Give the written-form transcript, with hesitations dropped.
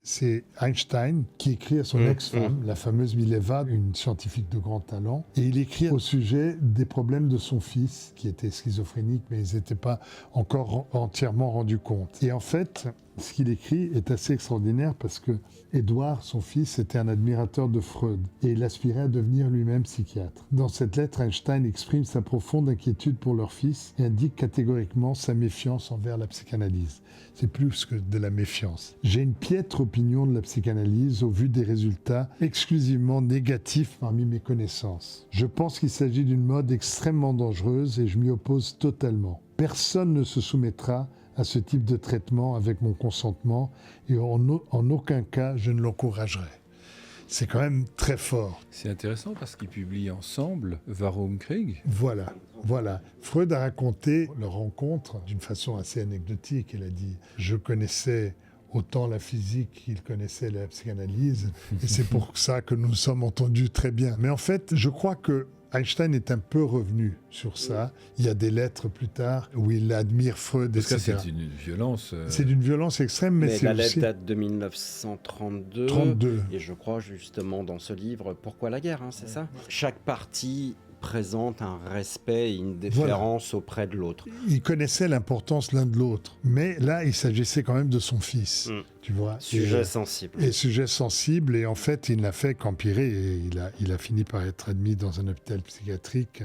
c'est Einstein qui écrit à son ex-femme, la fameuse Mileva, une scientifique de grand talent. Et il écrit au sujet des problèmes de son fils, qui était schizophrénique, mais ils n'étaient pas encore entièrement rendus compte. Et en fait, ce qu'il écrit est assez extraordinaire parce que Édouard, son fils, était un admirateur de Freud et il aspirait à devenir lui-même psychiatre. Dans cette lettre, Einstein exprime sa profonde inquiétude pour leur fils et indique catégoriquement sa méfiance envers la psychanalyse. C'est plus que de la méfiance. J'ai une piètre opinion de la psychanalyse au vu des résultats exclusivement négatifs parmi mes connaissances. Je pense qu'il s'agit d'une mode extrêmement dangereuse et je m'y oppose totalement. Personne ne se soumettra à ce type de traitement avec mon consentement et en aucun cas je ne l'encouragerai. C'est quand même très fort. C'est intéressant parce qu'ils publient ensemble Warum Krieg. Voilà. Freud a raconté leur rencontre d'une façon assez anecdotique. Il a dit « Je connaissais autant la physique qu'il connaissait la psychanalyse et c'est pour ça que nous nous sommes entendus très bien. » Mais en fait, je crois que Einstein est un peu revenu sur ça. Il y a des lettres plus tard où il admire Freud, parce etc. Parce que c'est une violence... C'est d'une violence extrême, mais c'est la aussi... lettre date de 1932. 32. Et je crois justement dans ce livre, Pourquoi la guerre, c'est ça ? Chaque partie présente un respect et une déférence auprès de l'autre. Ils connaissaient l'importance l'un de l'autre. Mais là, il s'agissait quand même de son fils. Tu vois, sujet sensible. Et sujet sensible, et en fait, il n'a fait qu'empirer, et il a fini par être admis dans un hôpital psychiatrique